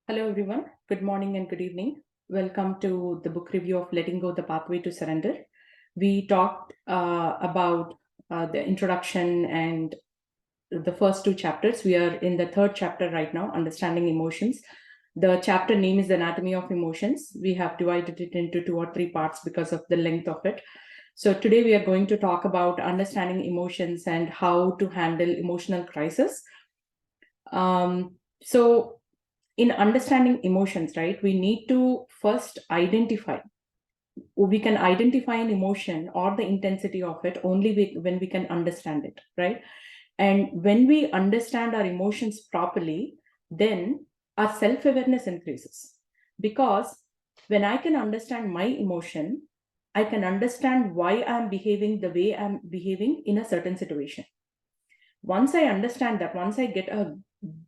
Hello, everyone. Good morning and good evening. Welcome to the book review of Letting Go the Pathway to Surrender. We talked about the introduction and the first two chapters. We are in the third chapter right now, Understanding Emotions. The chapter name is The Anatomy of Emotions. We have divided it into 2 or 3 parts because of the length of it. So today we are going to talk about understanding emotions and how to handle emotional crisis. So in understanding emotions, right, we need to first identify. We can identify an emotion or the intensity of it only when we can understand it, right? And when we understand our emotions properly, then our self-awareness increases. Because when I can understand my emotion, I can understand why I'm behaving the way I'm behaving in a certain situation. Once I understand that, once I get a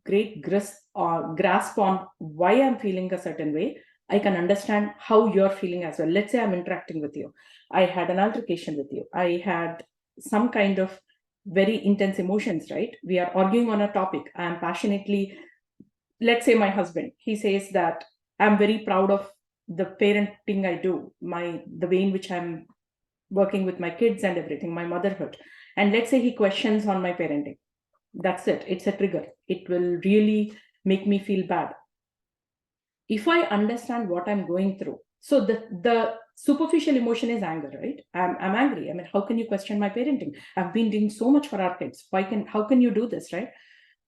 great grasp on why I'm feeling a certain way, I can understand how you're feeling as well. Let's say I'm interacting with you. I had an altercation with you. I had some kind of very intense emotions, right? We are arguing on a topic. I'm passionately, let's say my husband, he says that I'm very proud of the parenting I do, the way in which I'm working with my kids and everything, my motherhood. And let's say he questions on my parenting. That's it. It's a trigger. It will really make me feel bad. If I understand what I'm going through, so the superficial emotion is anger, right? I'm angry. I mean, how can you question my parenting? I've been doing so much for our kids. How can you do this, right?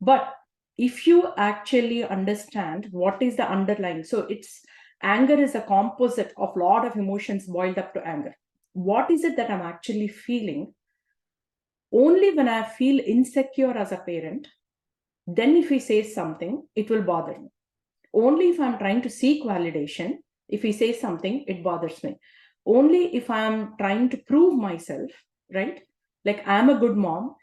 But if you actually understand what is the underlying, so it's anger is a composite of a lot of emotions boiled up to anger. What is it that I'm actually feeling? Only when I feel insecure as a parent, then if he says something, it will bother me. Only if I'm trying to seek validation, if he says something, it bothers me. Only if I'm trying to prove myself, right? Like I'm a good mom.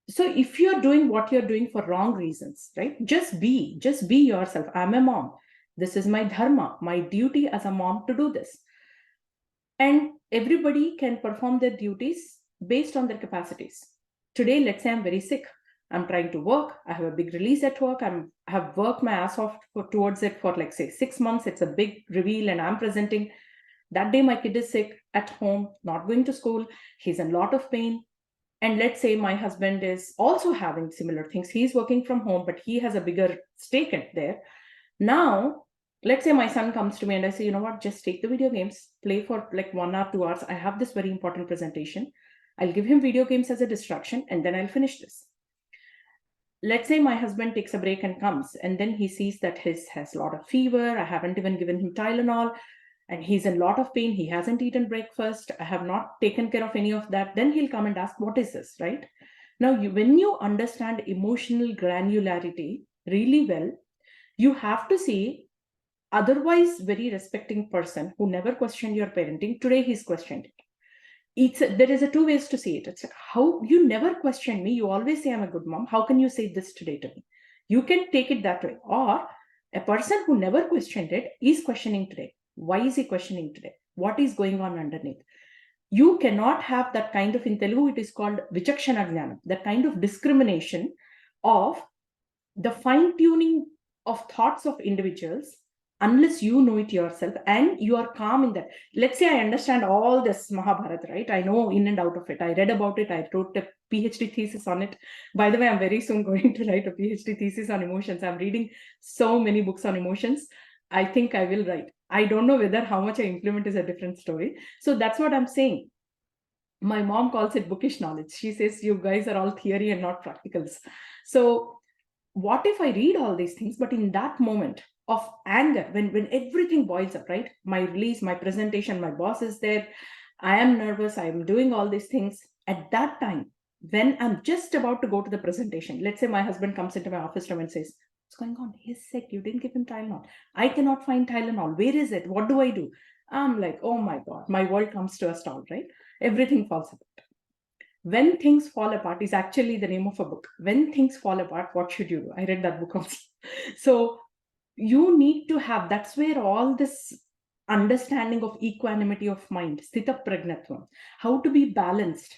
So if you're doing what you're doing for wrong reasons, right? Just be yourself. I'm a mom. This is my dharma, my duty as a mom to do this. And everybody can perform their duties based on their capacities. Today, let's say I'm very sick. I'm trying to work. I have a big release at work. I have worked my ass off towards it for, like, say, 6 months. It's a big reveal, and I'm presenting. That day, my kid is sick at home, not going to school. He's in a lot of pain. And let's say my husband is also having similar things. He's working from home, but he has a bigger stake in there. Now, let's say my son comes to me and I say, you know what, just take the video games, play for like 1 or 2 hours. I have this very important presentation. I'll give him video games as a distraction and then I'll finish this. Let's say my husband takes a break and comes, and then he sees that his has a lot of fever. I haven't even given him Tylenol, and he's in a lot of pain. He hasn't eaten breakfast. I have not taken care of any of that. Then he'll come and ask, what is this, right? Now, when you understand emotional granularity really well, you have to see otherwise very respecting person who never questioned your parenting. Today he's questioned it. There is a two ways to see it. It's like, how you never question me, you always say I'm a good mom, how can you say this today to me? You can take it that way. Or a person who never questioned it is questioning today. Why is he questioning today? What is going on underneath? You cannot have that kind of, in Telugu it is called vichakshana jnanam, that kind of discrimination of the fine tuning of thoughts of individuals, unless you know it yourself and you are calm in that. Let's say I understand all this Mahabharata, right? I know in and out of it. I read about it. I wrote a PhD thesis on it. By the way, I'm very soon going to write a PhD thesis on emotions. I'm reading so many books on emotions. I think I will write. I don't know whether how much I implement is a different story. So that's what I'm saying. My mom calls it bookish knowledge. She says you guys are all theory and not practicals. So what if I read all these things, but in that moment of anger, when everything boils up, right? My release, my presentation, my boss is there, I am nervous, I am doing all these things. At that time, when I'm just about to go to the presentation, let's say my husband comes into my office room and says, what's going on? He's sick. You didn't give him Tylenol. I cannot find Tylenol. Where is it? What do I do? I'm like, oh my God, my world comes to a stall, right? Everything falls apart. When Things Fall Apart is actually the name of a book. When things fall apart, what should you do? I read that book also. So you need to have, that's where all this understanding of equanimity of mind, sthita pragnatvam, how to be balanced.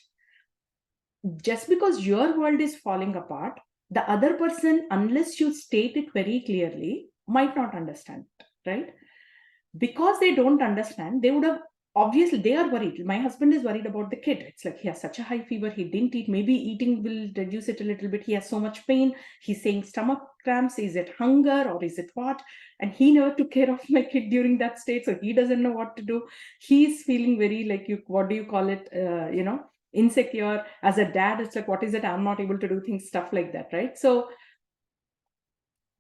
Just because your world is falling apart, the other person, unless you state it very clearly, might not understand, right? Because they don't understand, they would have, obviously they are worried. My husband is worried about the kid. It's like he has such a high fever, he didn't eat, maybe eating will reduce it a little bit. He has so much pain, he's saying stomach cramps, is it hunger or is it what? And he never took care of my kid during that state, so he doesn't know what to do. He's feeling very like, you, what do you call it, insecure as a dad. It's like, what is it, I'm not able to do things, stuff like that, right? So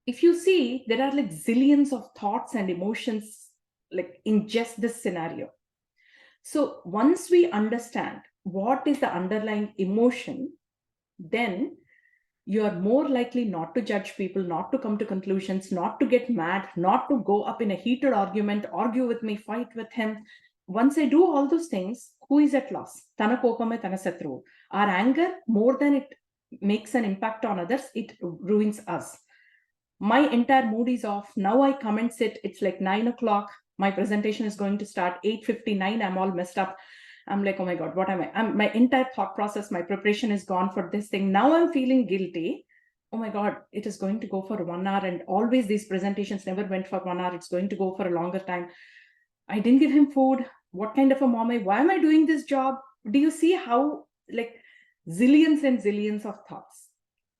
if you see, there are like zillions of thoughts and emotions like in just this scenario. So once we understand what is the underlying emotion, then you are more likely not to judge people, not to come to conclusions, not to get mad, not to go up in a heated argument, argue with me, fight with him. Once I do all those things, who is at loss? Tana kopame tana satru. Our anger, more than it makes an impact on others, it ruins us. My entire mood is off. Now I come and sit. It's like 9 o'clock. My presentation is going to start 8:59. I'm all messed up. I'm like, oh my God, what am I? My entire thought process, my preparation is gone for this thing. Now I'm feeling guilty. Oh my God, it is going to go for 1 hour. And always these presentations never went for 1 hour. It's going to go for a longer time. I didn't give him food. What kind of a mom am I? Why am I doing this job? Do you see how like zillions and zillions of thoughts,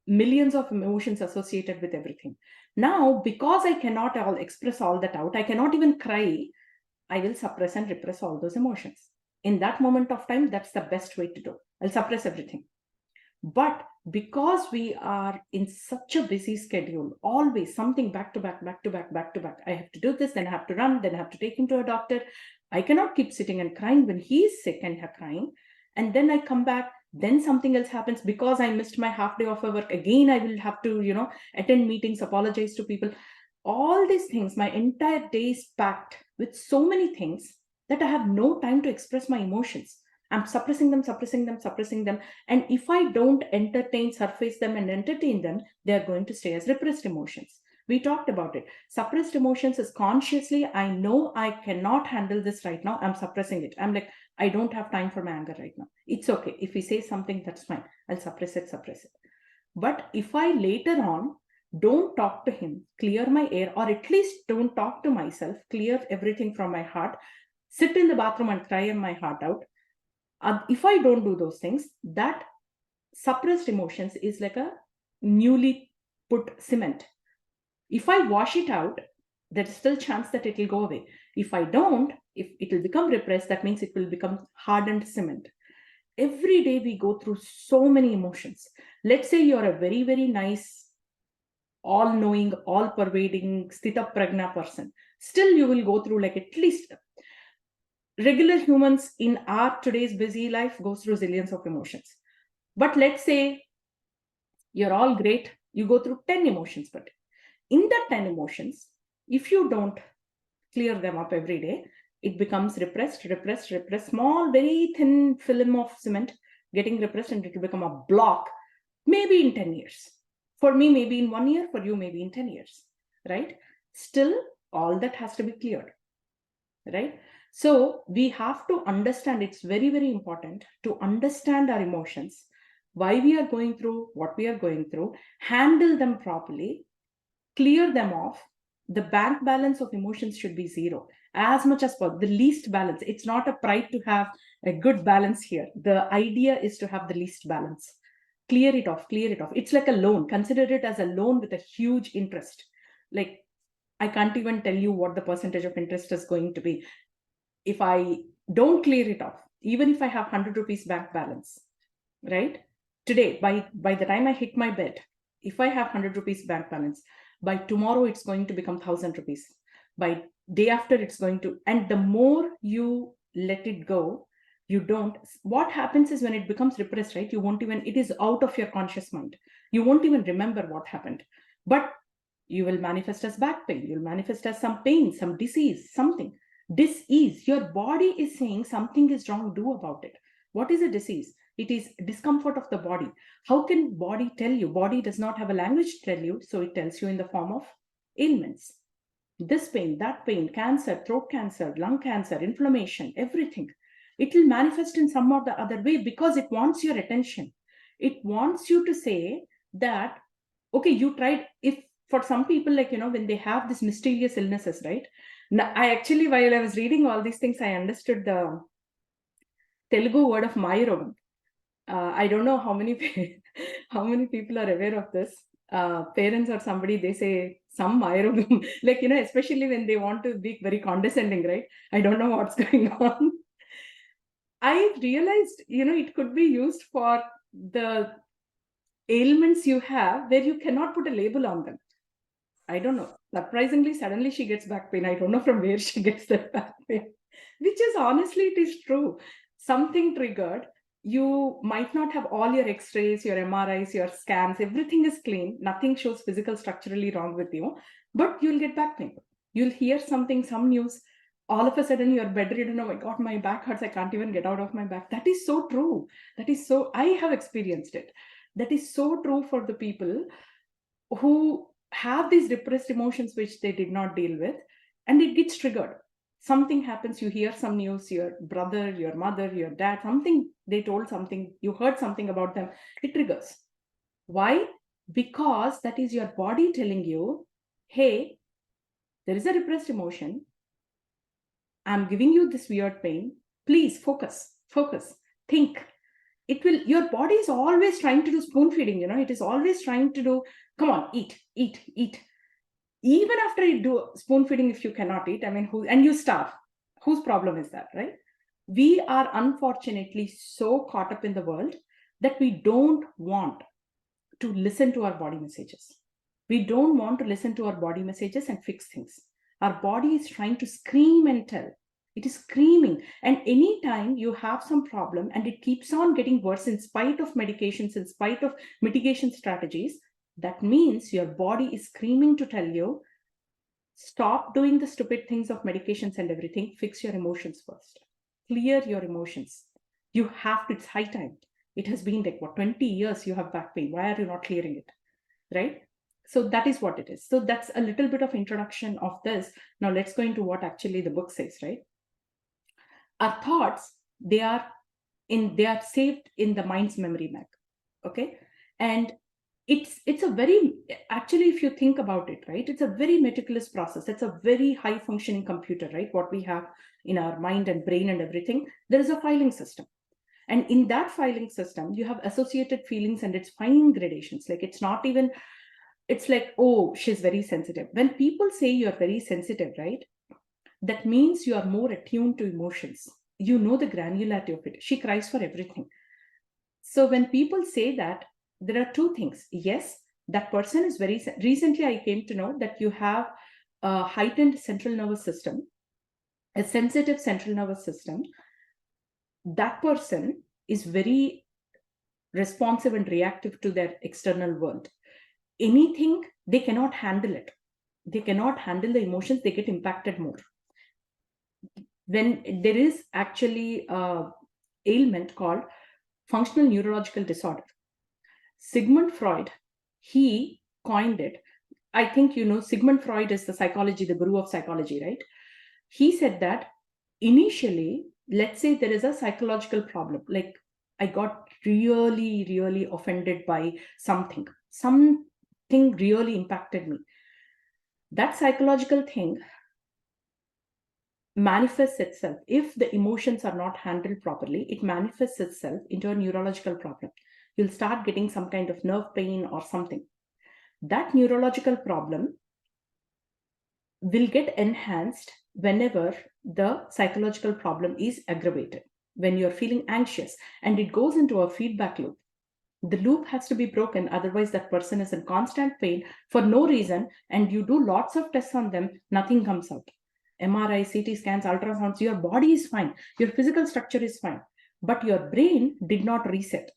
millions of emotions associated with everything? Now, because I cannot all express all that out, I cannot even cry, I will suppress and repress all those emotions. In that moment of time, that's the best way to do. I'll suppress everything. But because we are in such a busy schedule, always something back to back, back to back, back to back. I have to do this, then I have to run, then I have to take him to a doctor. I cannot keep sitting and crying when he's sick and crying. And then I come back, then something else happens because I missed my half day of work. Again, I will have to, attend meetings, apologize to people. All these things, my entire day is packed with so many things that I have no time to express my emotions. I'm suppressing them, suppressing them, suppressing them. And if I don't entertain, surface them and entertain them, they're going to stay as repressed emotions. We talked about it. Suppressed emotions is consciously, I know I cannot handle this right now. I'm suppressing it. I'm like, I don't have time for my anger right now. It's okay. If he says something, that's fine. I'll suppress it, suppress it. But if I later on don't talk to him, clear my air, or at least don't talk to myself, clear everything from my heart, sit in the bathroom and cry my heart out, if I don't do those things, that suppressed emotions is like a newly put cement. If I wash it out, there's still chance that it will go away. If I don't, if it will become repressed, that means it will become hardened cement. Every day we go through so many emotions. Let's say you're a very, very nice, all-knowing, all-pervading, sthita prajna person. Still, you will go through like at least regular humans in our today's busy life goes through zillions of emotions. But let's say you're all great, you go through 10 emotions, but in that 10 emotions, if you don't clear them up every day, it becomes repressed, repressed, repressed, small, very thin film of cement getting repressed, and it will become a block, maybe in 10 years. For me, maybe in 1 year, for you, maybe in 10 years, right? Still, all that has to be cleared, right? So we have to understand, it's very, very important to understand our emotions, why we are going through what we are going through, handle them properly, clear them off. The bank balance of emotions should be zero as much as possible, the least balance. It's not a pride to have a good balance here. The idea is to have the least balance. Clear it off, clear it off. It's like a loan. Consider it as a loan with a huge interest. Like, I can't even tell you what the percentage of interest is going to be. If I don't clear it off, even if I have 100 rupees bank balance, right? Today, by the time I hit my bed, if I have 100 rupees bank balance, by tomorrow, it's going to become 1,000 rupees. By day after, it's going to, and the more you let it go, you don't, what happens is when it becomes repressed, right? You won't even, it is out of your conscious mind. You won't even remember what happened, but you will manifest as back pain. You'll manifest as some pain, some disease, something. Disease, your body is saying something is wrong, do about it. What is a disease? It is discomfort of the body. How can body tell you? Body does not have a language to tell you, so it tells you in the form of ailments. This pain, that pain, cancer, throat cancer, lung cancer, inflammation, everything. It will manifest in some or the other way because it wants your attention. It wants you to say that, okay, you tried. If for some people, like, when they have this mysterious illnesses, right? Now, I actually, while I was reading all these things, I understood the Telugu word of Mayarogam. I don't know how many how many people are aware of this. Parents or somebody, they say some Mayarogam, like, especially when they want to be very condescending, right? I don't know what's going on. I realized, it could be used for the ailments you have where you cannot put a label on them. I don't know. Surprisingly, suddenly she gets back pain. I don't know from where she gets that back pain, which is honestly, it is true. Something triggered. You might not have all your x-rays, your MRIs, your scans, everything is clean. Nothing shows physical structurally wrong with you, but you'll get back pain. You'll hear something, some news. All of a sudden you're bedridden. Oh my God, my back hurts. I can't even get out of my back. That is so true. I have experienced it. That is so true for the people who have these repressed emotions which they did not deal with, and it gets triggered. Something happens, you hear some news, your brother, your mother, your dad, something, they told something, you heard something about them, it triggers. Why? Because that is your body telling you, hey, there is a repressed emotion, I'm giving you this weird pain, please focus, think. Your body is always trying to do spoon feeding, it is always trying to do, come on, eat. Even after you do spoon feeding, if you cannot eat, and you starve, whose problem is that, right? We are unfortunately so caught up in the world that we don't want to listen to our body messages. We don't want to listen to our body messages and fix things. Our body is trying to scream and tell. It is screaming. And anytime you have some problem and it keeps on getting worse in spite of medications, in spite of mitigation strategies, that means your body is screaming to tell you, stop doing the stupid things of medications and everything. Fix your emotions first. Clear your emotions. You have to, it's high time. It has been like, 20 years you have back pain. Why are you not clearing it? Right? So that is what it is. So that's a little bit of introduction of this. Now let's go into what actually the book says, right? Our thoughts, they are saved in the mind's memory bank. Okay. And it's a very, actually, if you think about it, right, it's a very meticulous process. It's a very high functioning computer, right? What we have in our mind and brain and everything, there is a filing system. And in that filing system, you have associated feelings and its fine gradations. Like, it's not even, it's like, oh, she's very sensitive. When people say you're very sensitive, right, that means you are more attuned to emotions. You know the granularity of it. She cries for everything. So when people say that, there are two things. Yes, that person is very, recently I came to know that you have a heightened central nervous system, a sensitive central nervous system. That person is very responsive and reactive to their external world. Anything, they cannot handle it. They cannot handle the emotions, they get impacted more. When there is actually a ailment called functional neurological disorder. Sigmund Freud, he coined it. I think, Sigmund Freud is the guru of psychology, right? He said that initially, let's say there is a psychological problem, like I got really, really offended by something really impacted me. That psychological thing manifests itself. If the emotions are not handled properly, it manifests itself into a neurological problem. You'll start getting some kind of nerve pain or something. That neurological problem will get enhanced whenever the psychological problem is aggravated. When you're feeling anxious, and it goes into a feedback loop. The loop has to be broken, otherwise that person is in constant pain for no reason, and you do lots of tests on them, nothing comes out. MRI, CT scans, ultrasounds, your body is fine, your physical structure is fine, but your brain did not reset.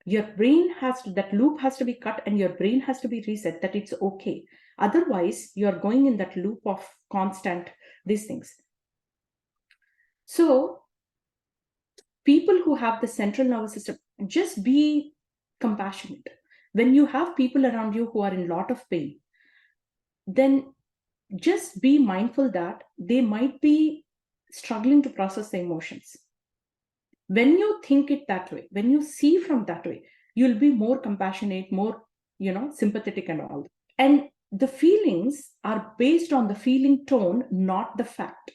Your brain that loop has to be cut, and your brain has to be reset, that it's okay. Otherwise, you're going in that loop of constant these things. So people who have the central nervous system, just be compassionate. When you have people around you who are in a lot of pain, then just be mindful that they might be struggling to process the emotions. When you think it that way, when you see from that way, you'll be more compassionate, more, sympathetic and all. And the feelings are based on the feeling tone, not the fact.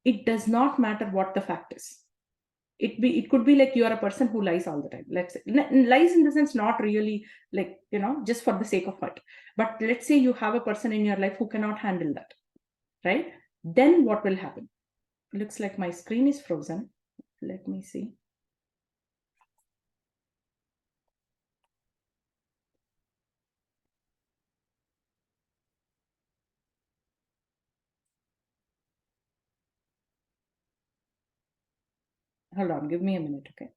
It does not matter what the fact is. It could be like you are a person who lies all the time. Let's say lies in the sense, not really like, just for the sake of it. But let's say you have a person in your life who cannot handle that, right? Then what will happen? Looks like my screen is frozen. Let me see. Hold on, give me a minute, okay?